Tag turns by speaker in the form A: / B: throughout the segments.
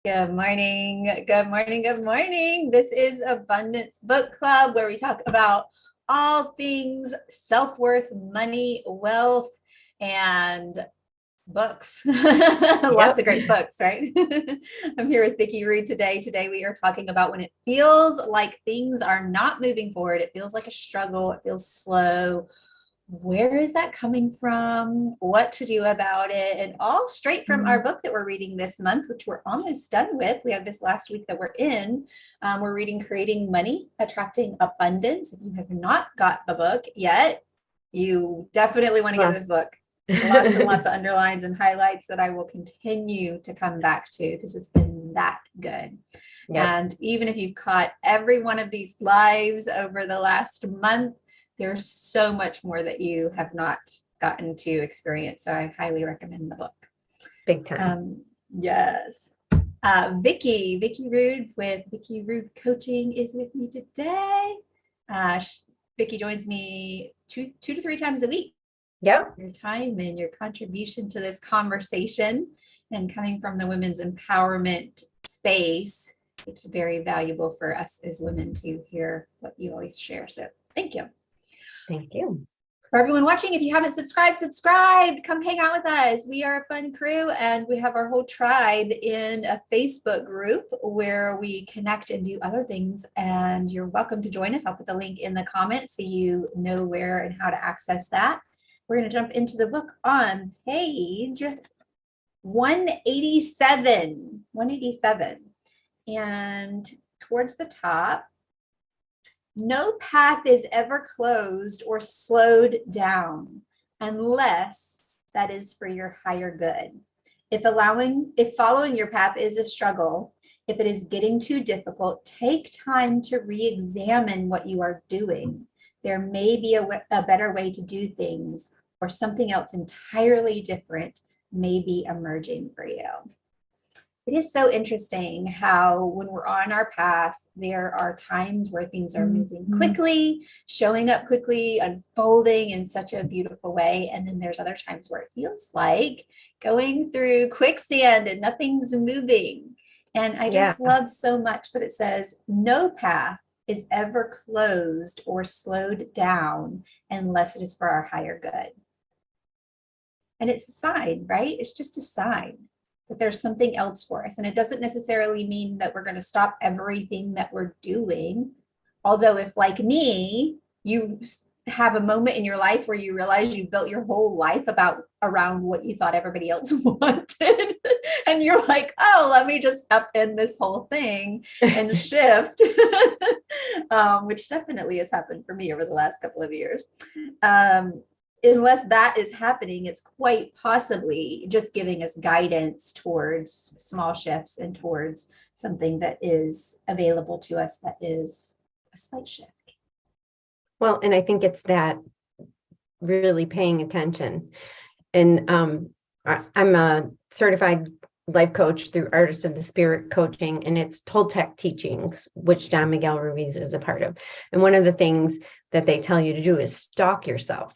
A: Good morning. Good morning. Good morning. This is Abundance Book Club where we talk about all things self-worth, money, wealth, and books. Lots
B: Yep.
A: of great books, right? I'm here with Vicki Rude today. Today we are talking about when it feels like things are not moving forward. It feels like a struggle. It feels slow. Where is that coming from? What to do about it? And all straight from our book that we're reading this month, which we're almost done with. We have this last week that we're in. We're reading Creating Money, Attracting Abundance. If you have not got the book yet, you definitely want to get this
B: Plus.
A: book. Lots and lots of underlines and highlights that I will continue to come back to because it's been that good.
B: Yep.
A: And even if you caught every one of these lives over the last month, there's so much more that you have not gotten to experience. So I highly recommend the book.
B: Big time.
A: Yes. Vicki Rude with Vicki Rude Coaching is with me today. Uh, Vicki joins me two to three times a week.
B: Yep.
A: Your time and your contribution to this conversation and coming from the women's empowerment space, it's very valuable for us as women to hear what you always share. So thank you.
B: Thank you.
A: For everyone watching, if you haven't subscribed, come hang out with us. We are a fun crew and we have our whole tribe in a Facebook group where we connect and do other things. And you're welcome to join us. I'll put the link in the comments so you know where and how to access that. We're going to jump into the book on page 187. 187. And towards the top, no path is ever closed or slowed down unless that is for your higher good. If following your path is a struggle, if it is getting too difficult, take time to re-examine what you are doing. There may be a better way to do things, or something else entirely different may be emerging for you. It is so interesting how when we're on our path, there are times where things are moving quickly, showing up quickly, unfolding in such a beautiful way. And then there's other times where it feels like going through quicksand and nothing's moving. And I
B: Yeah.
A: just love so much that it says, no path is ever closed or slowed down unless it is for our higher good. And it's a sign, right? It's just a sign that there's something else for us. And it doesn't necessarily mean that we're going to stop everything that we're doing. Although, if like me, you have a moment in your life where you realize you built your whole life around what you thought everybody else wanted. And you're like, oh, let me just upend this whole thing and shift, which definitely has happened for me over the last couple of years. Unless that is happening, it's quite possibly just giving us guidance towards small shifts and towards something that is available to us that is a slight shift.
B: Well, and I think it's that really paying attention. And I'm a certified life coach through Artist of the Spirit coaching, and it's Toltec teachings, which Don Miguel Ruiz is a part of. And one of the things that they tell you to do is stalk yourself,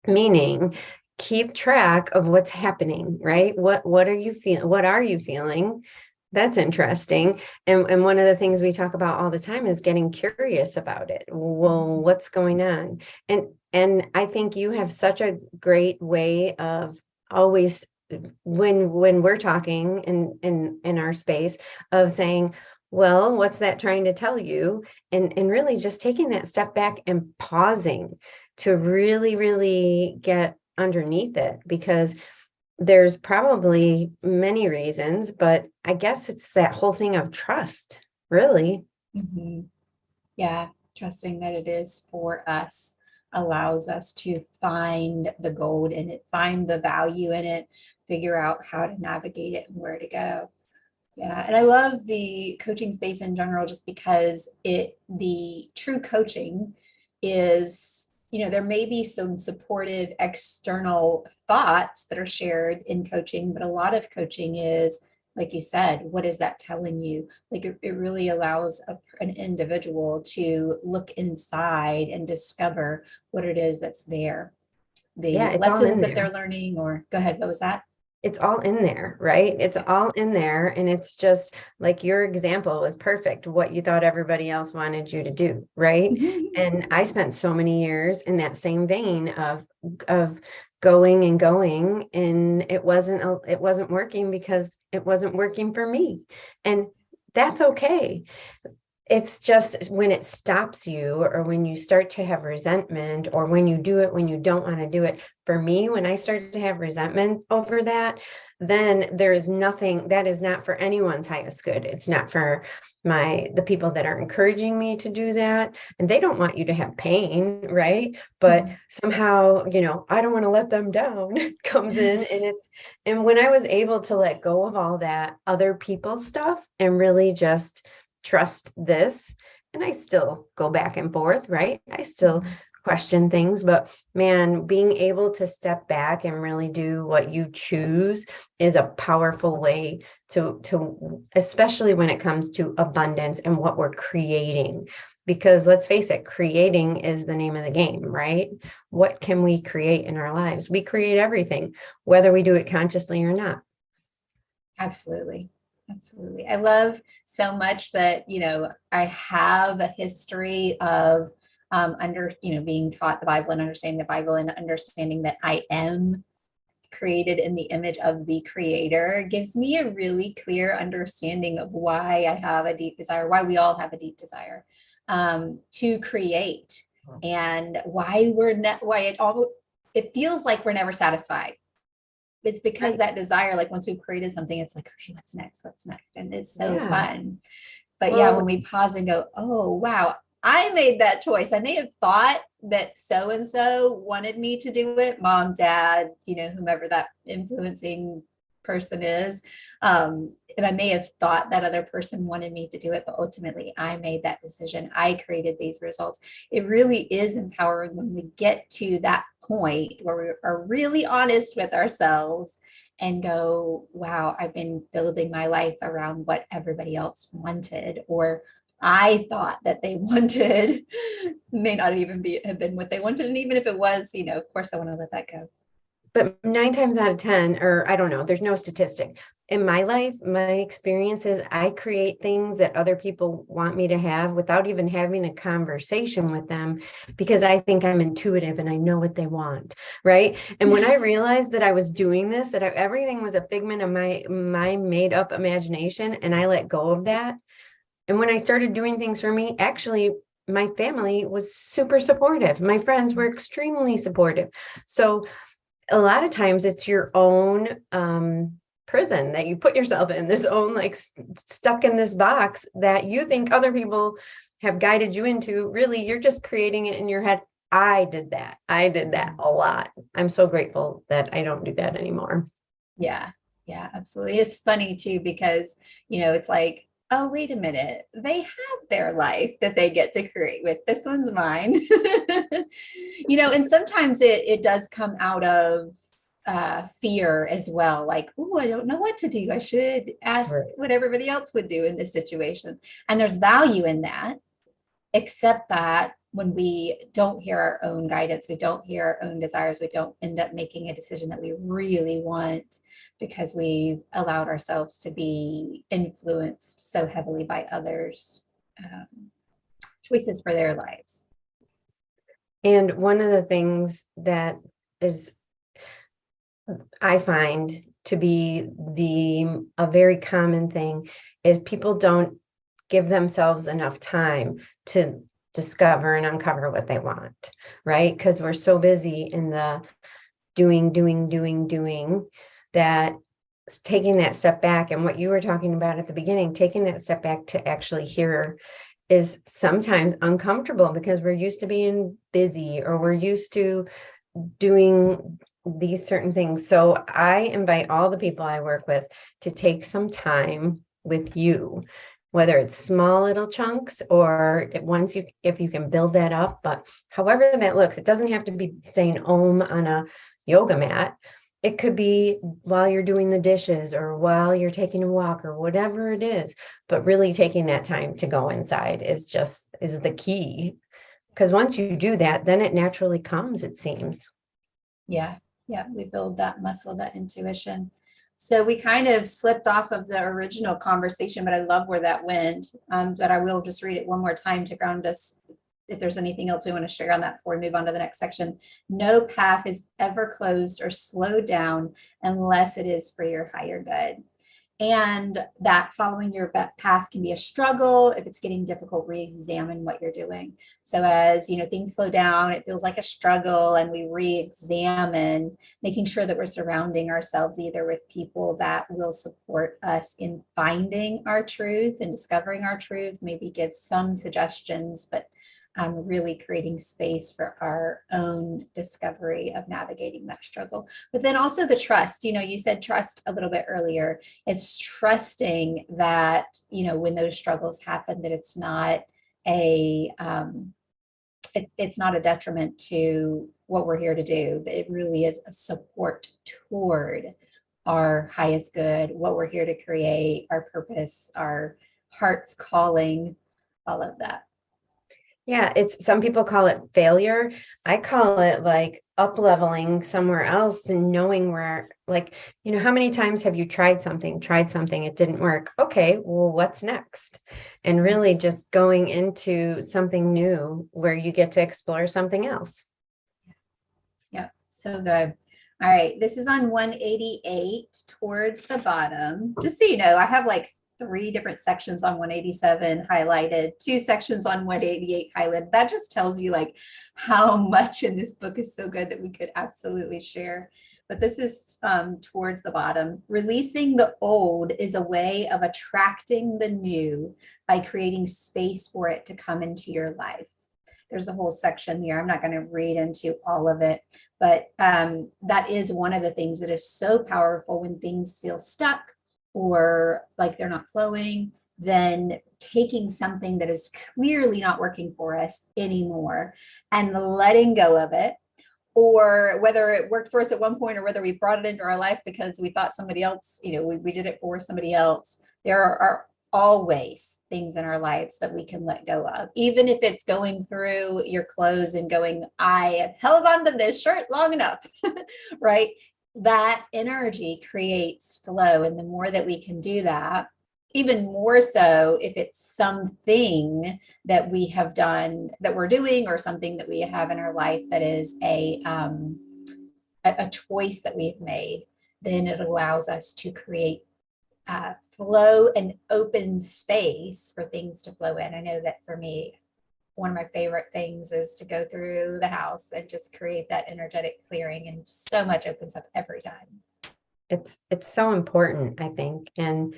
B: meaning keep track of what's happening, right? What are you feeling? What are you feeling? That's interesting. And one of the things we talk about all the time is getting curious about it. Well, what's going on? And I think you have such a great way of always when we're talking in our space of saying, well, what's that trying to tell you? And really just taking that step back and pausing to really, really get underneath it, because there's probably many reasons, but I guess it's that whole thing of trust, really.
A: Mm-hmm. Yeah, trusting that it is for us allows us to find the gold in it, find the value in it, figure out how to navigate it and where to go. Yeah, and I love the coaching space in general just because the true coaching is, there may be some supportive external thoughts that are shared in coaching, but a lot of coaching is, like you said, what is that telling you? Like it really allows an individual to look inside and discover what it is that's there,
B: Yeah,
A: the
B: it's all
A: lessons
B: in
A: that they're
B: there.
A: learning, or go ahead, what was that?
B: it's all in there, right? It's all in there. And it's just like your example was perfect, what you thought everybody else wanted you to do, right? And I spent so many years in that same vein of going and going, and it wasn't working because it wasn't working for me. And that's okay. It's just when it stops you, or when you start to have resentment, or when you do it when you don't want to do it. For me, when I started to have resentment over that, then there is nothing that is not for anyone's highest good. It's not for the people that are encouraging me to do that. And they don't want you to have pain, right? But somehow, I don't want to let them down comes in. And when I was able to let go of all that other people's stuff and really just trust this, and I still go back and forth, right? I still question things, but man, being able to step back and really do what you choose is a powerful way to especially when it comes to abundance and what we're creating. Because let's face it, creating is the name of the game, right? What can we create in our lives? We create everything, whether we do it consciously or not.
A: Absolutely. Absolutely. I love so much that, I have a history of being taught the Bible and understanding the Bible and understanding that I am created in the image of the Creator gives me a really clear understanding of why I have a deep desire, why we all have a deep desire to create, and why it feels like we're never satisfied. It's because that desire, like once we've created something, it's like, okay, what's next? And it's so fun. But when we pause and go, oh, wow, I made that choice. I may have thought that so-and-so wanted me to do it, mom, dad, whomever that influencing person is. And I may have thought that other person wanted me to do it, but ultimately I made that decision. I created these results. It really is empowering when we get to that point where we are really honest with ourselves and go, wow, I've been building my life around what everybody else wanted, or I thought that they wanted, may not even have been what they wanted. And even if it was, of course I want to let that go.
B: But 9 times out of 10, or I don't know, there's no statistic. In my life, my experience is I create things that other people want me to have without even having a conversation with them, because I think I'm intuitive and I know what they want, right? And when I realized that I was doing this, that everything was a figment of my made up imagination, and I let go of that. And when I started doing things for me, actually, my family was super supportive. My friends were extremely supportive. So a lot of times it's your own prison that you put yourself in, this own stuck in this box that you think other people have guided you into. Really, you're just creating it in your head. I did that a lot. I'm so grateful that I don't do that anymore.
A: Yeah, absolutely. It's funny too, because, it's like, oh, wait a minute, they had their life that they get to create with. This one's mine. And sometimes it does come out of fear as well. Like, oh, I don't know what to do. I should ask what everybody else would do in this situation. And there's value in that, except that when we don't hear our own guidance, we don't hear our own desires, we don't end up making a decision that we really want because we allowed ourselves to be influenced so heavily by others' choices for their lives.
B: And one of the things that I find to be a very common thing is people don't give themselves enough time to discover and uncover what they want, right? Because we're so busy in the doing that taking that step back, and what you were talking about at the beginning, taking that step back to actually hear is sometimes uncomfortable because we're used to being busy, or we're used to doing these certain things. So I invite all the people I work with to take some time with you, whether it's small little chunks or if you can build that up, but however that looks, it doesn't have to be saying Om on a yoga mat. It could be while you're doing the dishes or while you're taking a walk or whatever it is, but really taking that time to go inside is the key. Because once you do that, then it naturally comes, it seems.
A: Yeah. We build that muscle, that intuition. So we kind of slipped off of the original conversation, but I love where that went. But I will just read it one more time to ground us if there's anything else we want to share on that before we move on to the next section. No path is ever closed or slowed down unless it is for your higher good. And that following your path can be a struggle. If it's getting difficult, re-examine what you're doing. So as things slow down, it feels like a struggle, and we re-examine, making sure that we're surrounding ourselves either with people that will support us in finding our truth and discovering our truth, maybe give some suggestions, but really creating space for our own discovery of navigating that struggle. But then also the trust, you said trust a little bit earlier. It's trusting that, when those struggles happen, that it's not it's not a detriment to what we're here to do, that it really is a support toward our highest good, what we're here to create, our purpose, our heart's calling, all of that.
B: Yeah, it's some people call it failure. I call it like up leveling somewhere else and knowing where, like, how many times have you tried something, it didn't work. Okay, well, what's next? And really just going into something new where you get to explore something else.
A: Yeah, so good. All right, this is on 188 towards the bottom. Just so you know, I have like 3 different sections on 187 highlighted, 2 sections on 188 highlighted. That just tells you like how much in this book is so good that we could absolutely share. But this is towards the bottom. Releasing the old is a way of attracting the new by creating space for it to come into your life. There's a whole section here. I'm not going to read into all of it, but that is one of the things that is so powerful when things feel stuck or like they're not flowing. Then taking something that is clearly not working for us anymore and letting go of it, or whether it worked for us at one point or whether we brought it into our life because we thought somebody else, we did it for somebody else. There are always things in our lives that we can let go of, even if it's going through your clothes and going, I have held on to this shirt long enough, right? That energy creates flow. And the more that we can do that, even more so if it's something that we have done, that we're doing, or something that we have in our life that is a choice that we've made, then it allows us to create flow and open space for things to flow in. I know that for me, one of my favorite things is to go through the house and just create that energetic clearing, and so much opens up every time.
B: It's so important, I think. And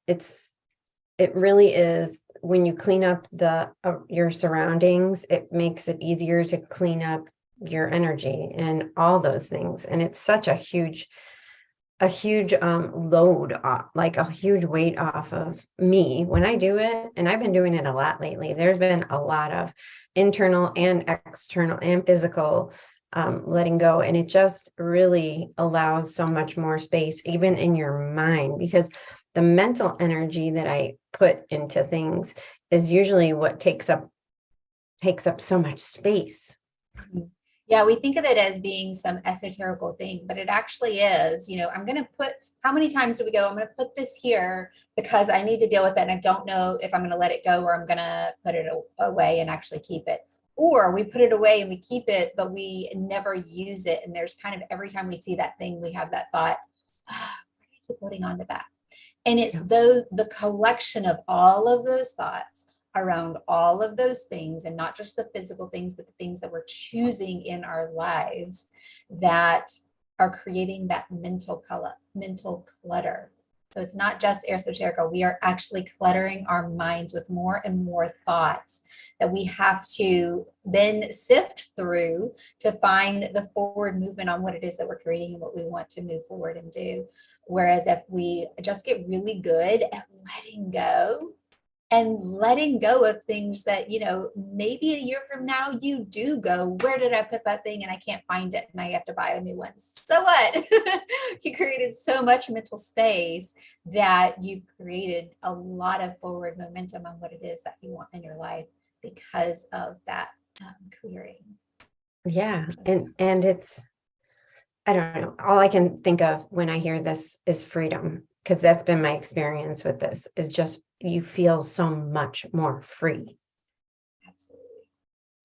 B: it really is, when you clean up your surroundings, it makes it easier to clean up your energy and all those things. And it's such a huge load off, like a huge weight off of me when I do it. And I've been doing it a lot lately. There's been a lot of internal and external and physical letting go. And it just really allows so much more space, even in your mind, because the mental energy that I put into things is usually what takes up so much space.
A: Yeah, we think of it as being some esoterical thing, but it actually is. I'm going to put, how many times do we go, I'm going to put this here because I need to deal with it, and I don't know if I'm going to let it go or I'm going to put it away and actually keep it. Or we put it away and we keep it, but we never use it. And there's kind of, every time we see that thing, we have that thought, oh, why do I keep holding on to that? And it's the collection of all of those thoughts around all of those things, and not just the physical things, but the things that we're choosing in our lives that are creating that mental clutter. So it's not just esoterical. We are actually cluttering our minds with more and more thoughts that we have to then sift through to find the forward movement on what it is that we're creating and what we want to move forward and do. Whereas if we just get really good at letting go of things that, maybe a year from now you do go, where did I put that thing? And I can't find it and I have to buy a new one. So what? You created so much mental space that you've created a lot of forward momentum on what it is that you want in your life because of that clearing.
B: Yeah. And it's, I don't know. All I can think of when I hear this is freedom, because that's been my experience with this, is just you feel so much more free.
A: Absolutely.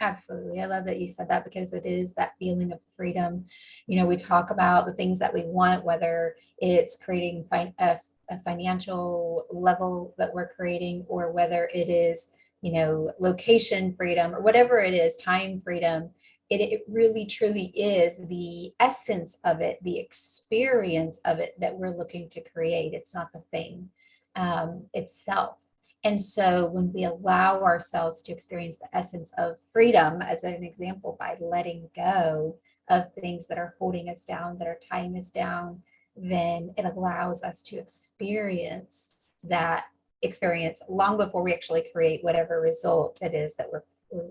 A: Absolutely. I love that you said that because it is that feeling of freedom. You know, we talk about the things that we want, whether it's creating a financial level that we're creating, or whether it is, you know, location freedom or whatever it is, time freedom. It really truly is the essence of it, the experience of it that we're looking to create. It's not the thing itself. And so when we allow ourselves to experience the essence of freedom, as an example, by letting go of things that are holding us down, that are tying us down, then it allows us to experience that experience long before we actually create whatever result it is that we're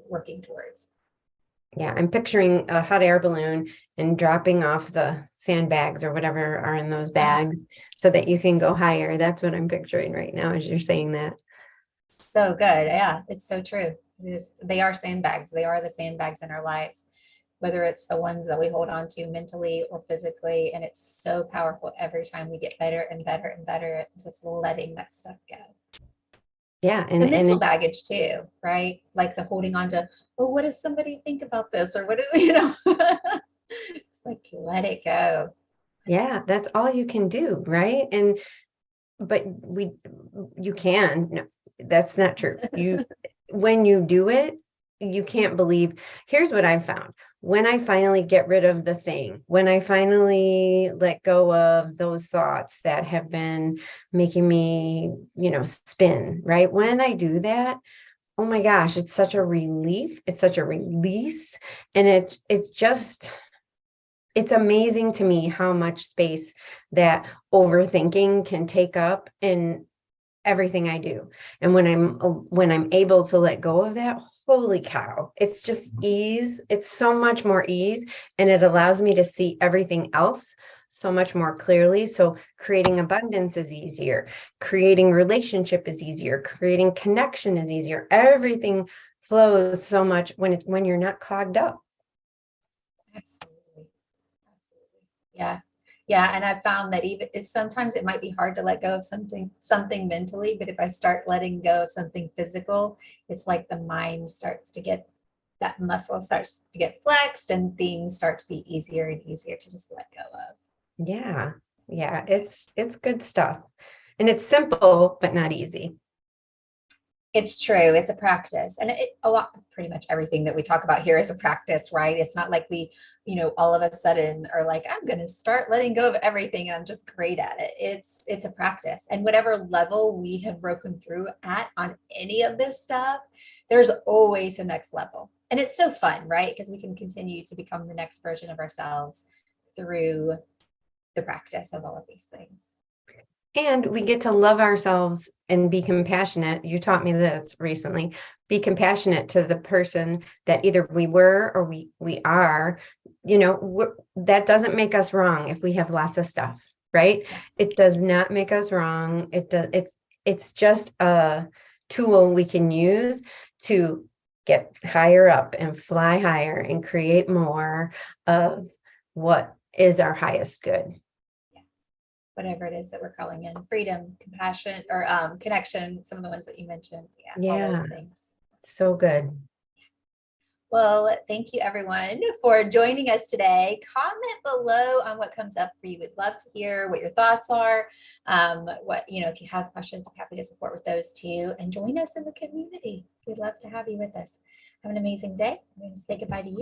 A: working towards.
B: Yeah, I'm picturing a hot air balloon and dropping off the sandbags or whatever are in those bags so that you can go higher. That's what I'm picturing right now as you're saying that.
A: So good. Yeah, it's so true. They are sandbags. They are the sandbags in our lives, whether it's the ones that we hold on to mentally or physically. And it's so powerful every time we get better and better and better at just letting that stuff go.
B: Yeah,
A: The mental baggage too, right? Like the holding on to, oh, what does somebody think about this? Or what is, it's like, let it go.
B: yeah, that's all you can do, right? And but you can, no, that's not true. When you do it, you can't believe. Here's what I found. When I finally get rid of the thing, when I finally let go of those thoughts that have been making me, spin, right? When I do that, oh my gosh, it's such a relief. It's such a release. And it's amazing to me how much space that overthinking can take up in everything I do. And when I'm able to let go of that, holy cow, it's just ease. It's so much more ease, and it allows me to see everything else so much more clearly. So creating abundance is easier, creating relationship is easier, creating connection is easier. Everything flows so much when you're not clogged up.
A: Absolutely. Absolutely. Yeah. Yeah. And I've found that even sometimes it might be hard to let go of something mentally, but if I start letting go of something physical, it's like the mind starts to get that muscle starts to get flexed and things start to be easier and easier to just let go of.
B: Yeah. Yeah. It's good stuff. And it's simple, but not easy.
A: It's true. It's a practice. And pretty much everything that we talk about here is a practice, right? It's not like we, all of a sudden are like, I'm going to start letting go of everything and I'm just great at it. It's a practice. And whatever level we have broken through at on any of this stuff, there's always a next level. And it's so fun, right? Because we can continue to become the next version of ourselves through the practice of all of these things.
B: And we get to love ourselves and be compassionate. You taught me this recently. Be compassionate to the person that either we were or we are. That doesn't make us wrong if we have lots of stuff, right? It does not make us wrong. It's just a tool we can use to get higher up and fly higher and create more of what is our highest good.
A: Whatever it is that we're calling in, freedom, compassion, or connection, some of the ones that you mentioned.
B: Yeah.
A: All those things.
B: So good.
A: Well, thank you everyone for joining us today. Comment below on what comes up for you. We'd love to hear what your thoughts are. If you have questions, I'm happy to support with those too. And join us in the community. We'd love to have you with us. Have an amazing day. I'm going to say goodbye to you.